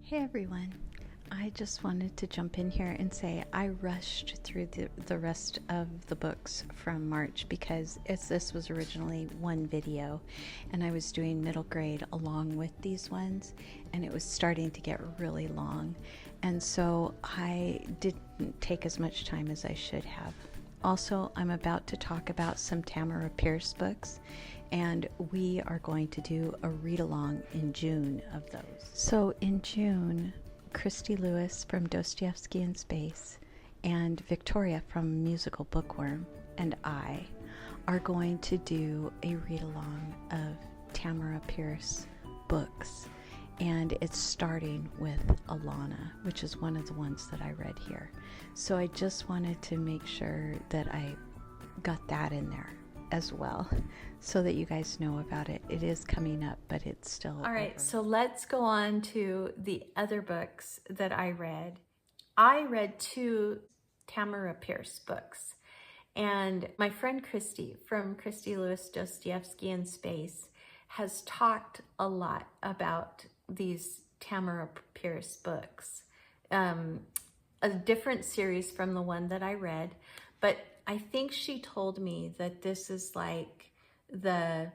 Hey everyone, I just wanted to jump in here and say I rushed through the rest of the books from March because this was originally one video and I was doing middle grade along with these ones and it was starting to get really long, and so I didn't take as much time as I should have. Also, I'm about to talk about some Tamora Pierce books, and we are going to do a read-along in June of those. So in June, Christy Lewis from Dostoevsky in Space and Victoria from Musical Bookworm and I are going to do a read-along of Tamora Pierce books, and it's starting with Alanna, which is one of the ones that I read here. So I just wanted to make sure that I got that in there as well so that you guys know about it. It is coming up, but it's still all right. So let's go on to the other books that I read. I read 2 Tamora Pierce books, and my friend Christy from Christy Lewis Dostoevsky in Space has talked a lot about these Tamora Pierce books, a different series from the one that I read, but I think she told me that this is like the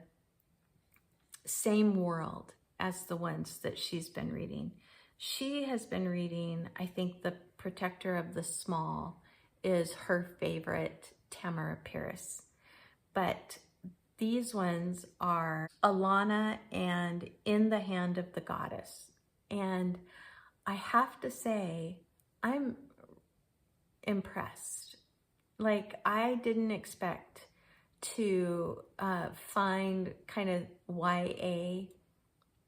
same world as the ones that she's been reading. She has been reading, I think, The Protector of the Small is her favorite Tamora Pierce, but these ones are Alanna and In the Hand of the Goddess. And I have to say, I'm impressed. Like, I didn't expect to find kind of YA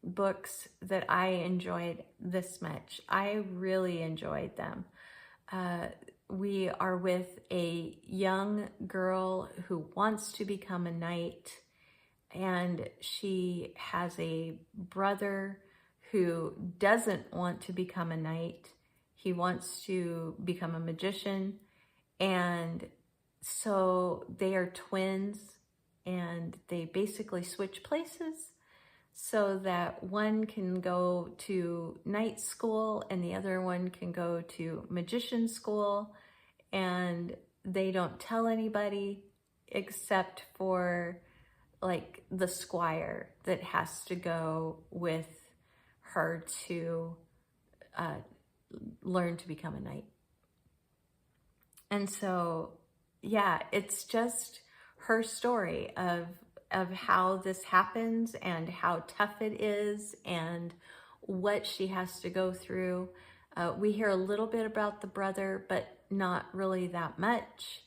books that I enjoyed this much. I really enjoyed them. We are with a young girl who wants to become a knight, and she has a brother who doesn't want to become a knight. He wants to become a magician, and so they are twins, and they basically switch places so that one can go to night school and the other one can go to magician school, and they don't tell anybody except for like the squire that has to go with her to learn to become a knight. And so, yeah, it's just her story of how this happens and how tough it is and what she has to go through. We hear a little bit about the brother, but not really that much.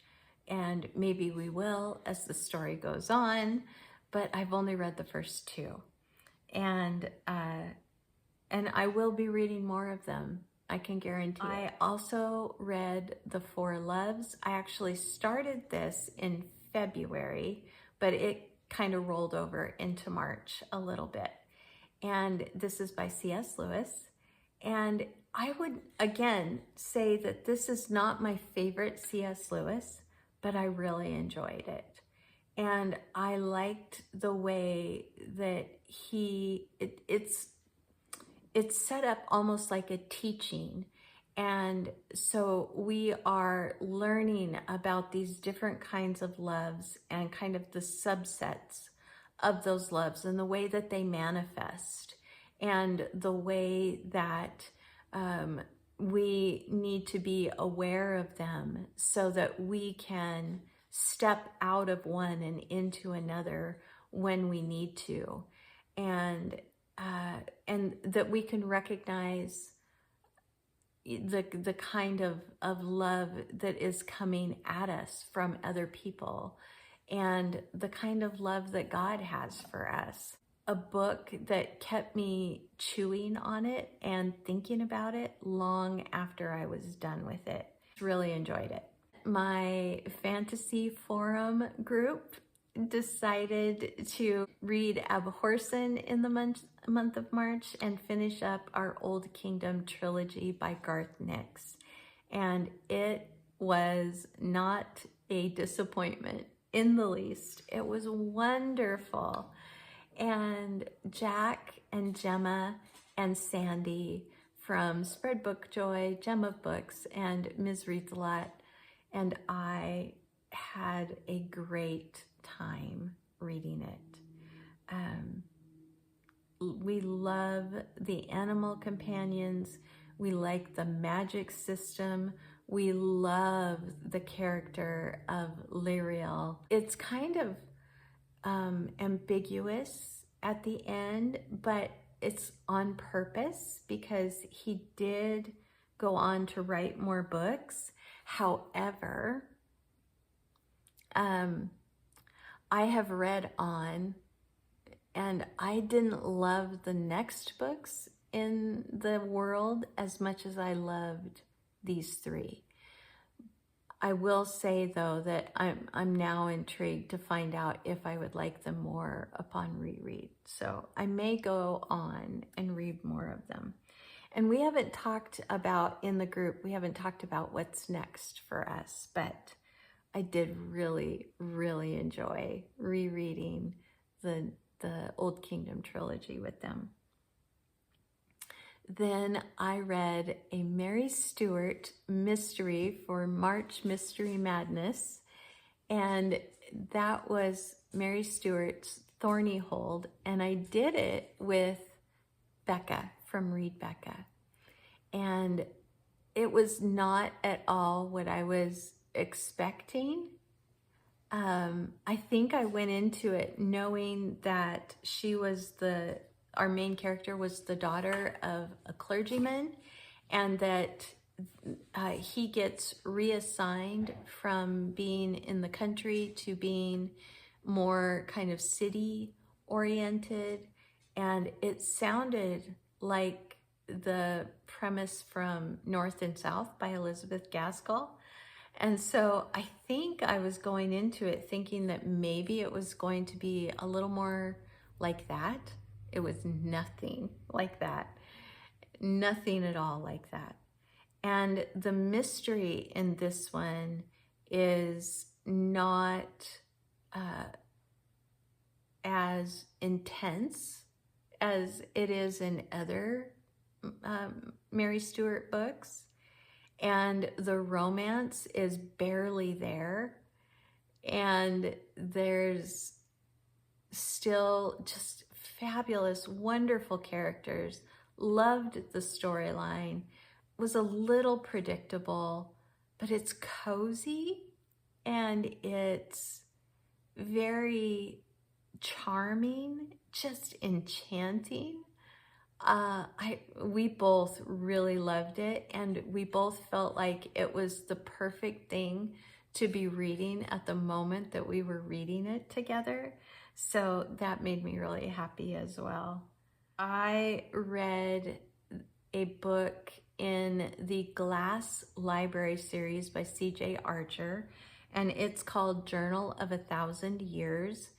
And maybe we will as the story goes on, but I've only read the first 2. And I will be reading more of them. I can guarantee it. I also read The Four Loves. I actually started this in February, but it kind of rolled over into March a little bit. And this is by C.S. Lewis. And I would, again, say that this is not my favorite C.S. Lewis, but I really enjoyed it. And I liked the way that it's set up almost like a teaching. And so we are learning about these different kinds of loves and kind of the subsets of those loves and the way that they manifest and the way that we need to be aware of them so that we can step out of one and into another when we need to. And that we can recognize the kind of love that is coming at us from other people and the kind of love that God has for us. A book that kept me chewing on it and thinking about it long after I was done with it. Really enjoyed it. My fantasy forum group decided to read Abhorsen in the month of March and finish up our Old Kingdom trilogy by Garth Nix. And it was not a disappointment in the least. It was wonderful. And Jack and Gemma and Sandy from Spread Book Joy, Gem of Books, and Ms. Reads a Lot. And I had a great time reading it. We love the animal companions. We like the magic system. We love the character of Lyriel. It's kind of ambiguous at the end, but it's on purpose because he did go on to write more books. However, I have read on, and I didn't love the next books in the world as much as I loved these three. I will say though that I'm now intrigued to find out if I would like them more upon reread. So I may go on and read more of them. And we haven't talked about, in the group, we haven't talked about what's next for us, but I did really, really enjoy rereading the Old Kingdom trilogy with them. Then I read a Mary Stewart mystery for March Mystery Madness, and that was Mary Stewart's Thornyhold, and I did it with Becca from Read Becca. And it was not at all what I was expecting. I think I went into it knowing that our main character was the daughter of a clergyman, and that he gets reassigned from being in the country to being more kind of city oriented. And it sounded like the premise from North and South by Elizabeth Gaskell. And so I think I was going into it thinking that maybe it was going to be a little more like that. It was nothing like that. Nothing at all like that. And the mystery in this one is not as intense as it is in other Mary Stewart books. And the romance is barely there. And there's still just fabulous, wonderful characters. Loved the storyline. Was a little predictable, but it's cozy and it's very charming, just enchanting. We both really loved it, and we both felt like it was the perfect thing to be reading at the moment that we were reading it together. So that made me really happy as well. I read a book in the Glass Library series by C.J. Archer, and it's called Journal of 1,000 Years.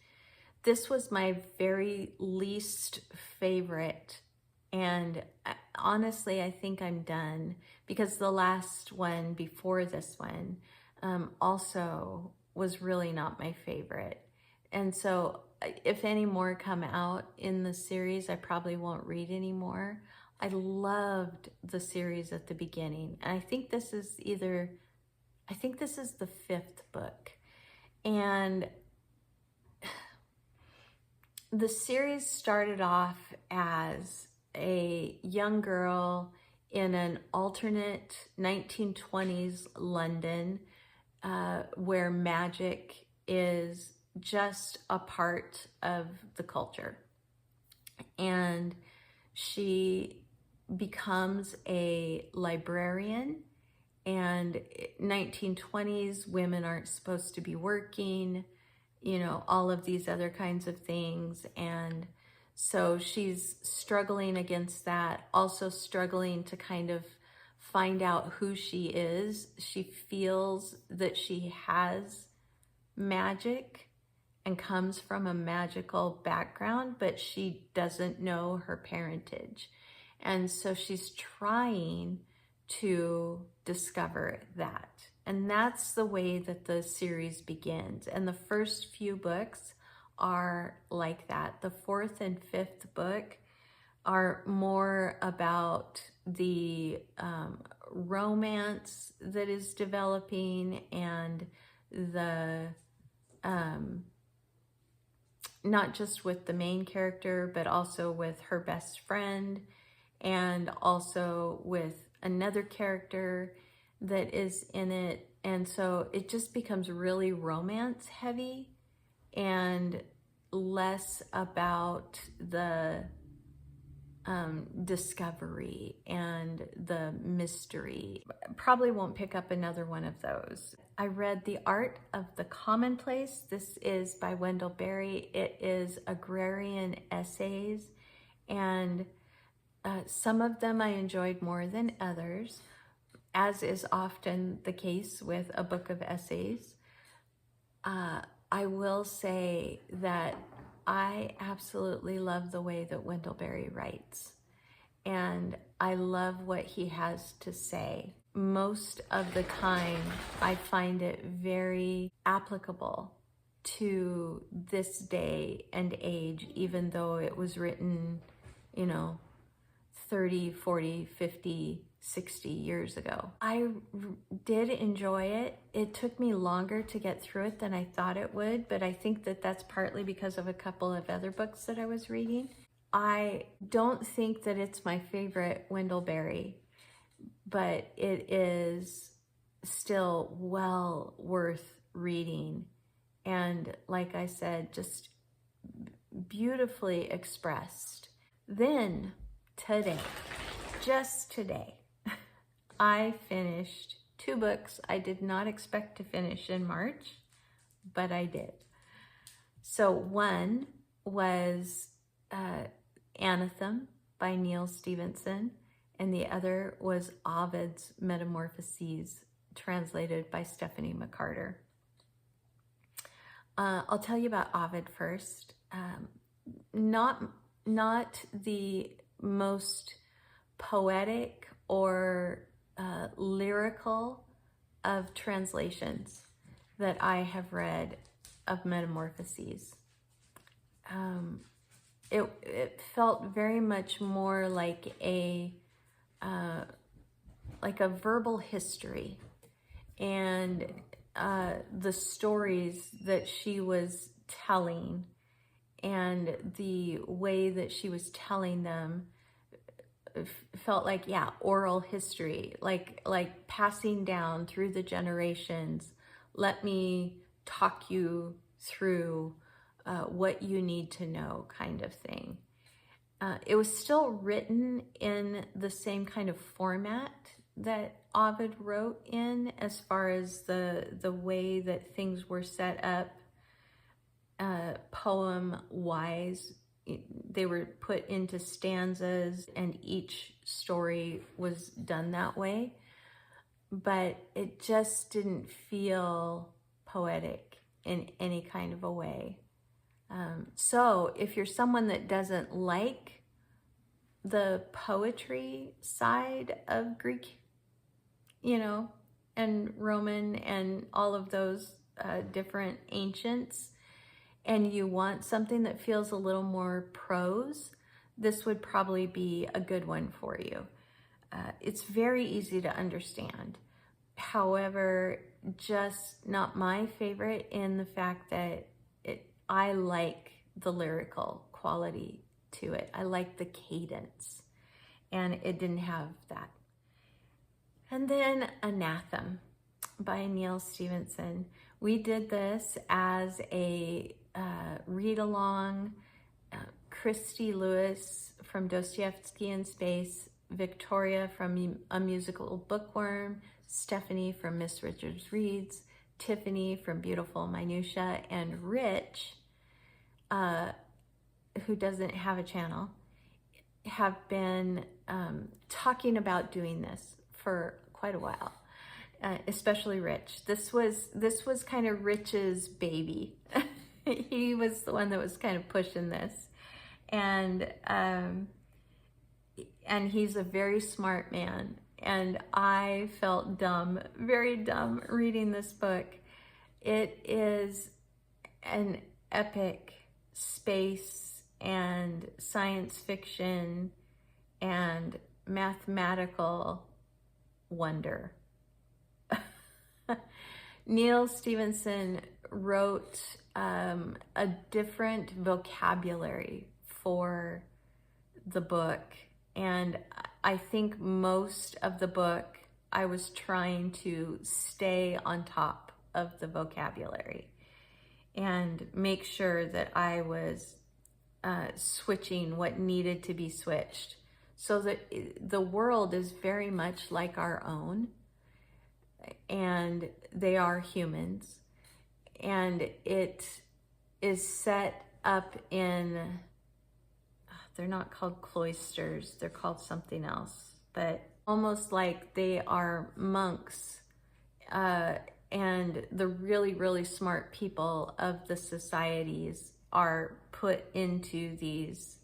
This was my very least favorite, and honestly, I think I'm done, because the last one before this one also was really not my favorite. And so if any more come out in the series, I probably won't read anymore. I loved the series at the beginning, and I think this is the 5th book. And the series started off as a young girl in an alternate 1920s London where magic is just a part of the culture. And she becomes a librarian, and 1920s women aren't supposed to be working, you know, all of these other kinds of things. And so she's struggling against that, also struggling to kind of find out who she is. She feels that she has magic and comes from a magical background, but she doesn't know her parentage. And so she's trying to discover that. And that's the way that the series begins. And the first few books are like that. The 4th and 5th book are more about the romance that is developing, and the not just with the main character, but also with her best friend, and also with another character that is in it. And so it just becomes really romance heavy and less about the discovery and the mystery. Probably won't pick up another one of those. I read The Art of the Commonplace. This is by Wendell Berry. It is agrarian essays, and some of them I enjoyed more than others, as is often the case with a book of essays. I will say that I absolutely love the way that Wendell Berry writes, and I love what he has to say. Most of the time, I find it very applicable to this day and age, even though it was written, 30, 40, 50, 60 years ago. I did enjoy it. It took me longer to get through it than I thought it would, but I think that that's partly because of a couple of other books that I was reading. I don't think that it's my favorite Wendell Berry, but it is still well worth reading. And like I said, just beautifully expressed. Then today, just today, I finished 2 books I did not expect to finish in March, but I did. So one was Anathem by Neal Stephenson, and the other was Ovid's Metamorphoses, translated by Stephanie McCarter. I'll tell you about Ovid first. Not the most poetic or lyrical of translations that I have read of Metamorphoses. It felt very much more like a verbal history, and the stories that she was telling and the way that she was telling them felt like, oral history, like passing down through the generations. Let me talk you through what you need to know, kind of thing. It was still written in the same kind of format that Ovid wrote in, as far as the way that things were set up poem-wise. They were put into stanzas, and each story was done that way. But it just didn't feel poetic in any kind of a way. So if you're someone that doesn't like the poetry side of Greek, and Roman and all of those different ancients, and you want something that feels a little more prose, this would probably be a good one for you. It's very easy to understand. However, just not my favorite in the fact that I like the lyrical quality to it. I like the cadence, and it didn't have that. And then Anathem by Neal Stephenson. We did this as a read-along. Christy Lewis from Dostoevsky in Space, Victoria from A Musical Bookworm, Stephanie from Miss Richards Reads, Tiffany from Beautiful Minutia, and Rich, who doesn't have a channel, have been talking about doing this for quite a while, especially Rich. This was kind of Rich's baby. He was the one that was kind of pushing this, and he's a very smart man. And I felt dumb, very dumb, reading this book. It is an epic space and science fiction and mathematical wonder. Neal Stephenson wrote a different vocabulary for the book, and I think most of the book I was trying to stay on top of the vocabulary and make sure that I was switching what needed to be switched, so that the world is very much like our own, and they are humans, and it is set up in, they're not called cloisters, they're called something else, but almost like they are monks, and the really, really smart people of the societies are put into these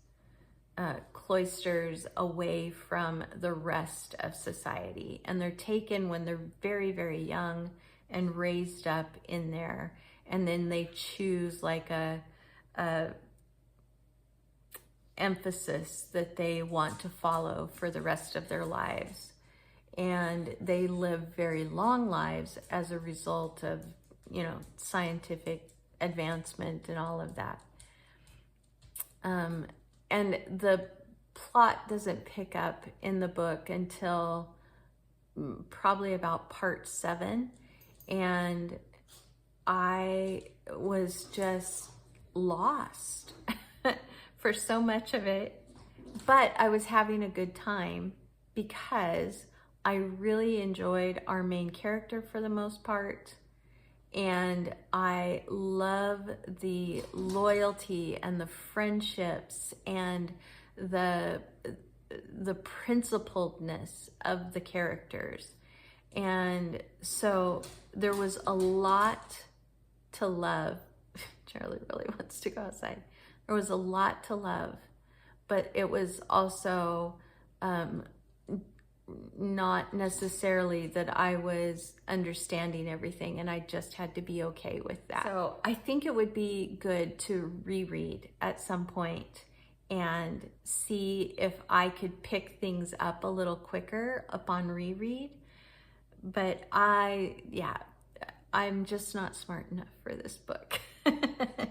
cloisters away from the rest of society, and they're taken when they're very, very young and raised up in there, and then they choose like a emphasis that they want to follow for the rest of their lives, and they live very long lives as a result of, you know, scientific advancement and all of that. And the plot doesn't pick up in the book until probably about part 7, and I was just lost for so much of it, but I was having a good time because I really enjoyed our main character for the most part, and I love the loyalty and the friendships and the principledness of the characters. And so there was a lot to love. Charlie really wants to go outside. There was a lot to love, but it was also not necessarily that I was understanding everything, and I just had to be okay with that. So I think it would be good to reread at some point and see if I could pick things up a little quicker upon reread. But I'm just not smart enough for this book.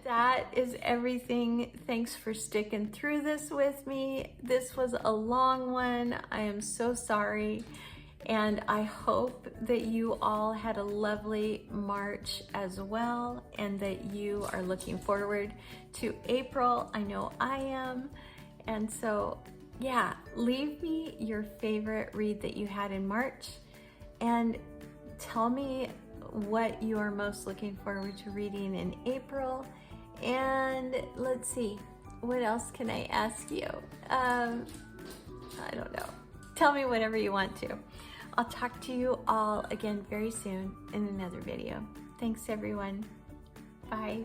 That is everything. Thanks for sticking through this with me. This was a long one. I am so sorry. And I hope that you all had a lovely March as well, and that you are looking forward to April. I know I am. And so, yeah, leave me your favorite read that you had in March, and tell me what you are most looking forward to reading in April. And let's see, what else can I ask you? I don't know. Tell me whatever you want to. I'll talk to you all again very soon in another video. Thanks, everyone. Bye.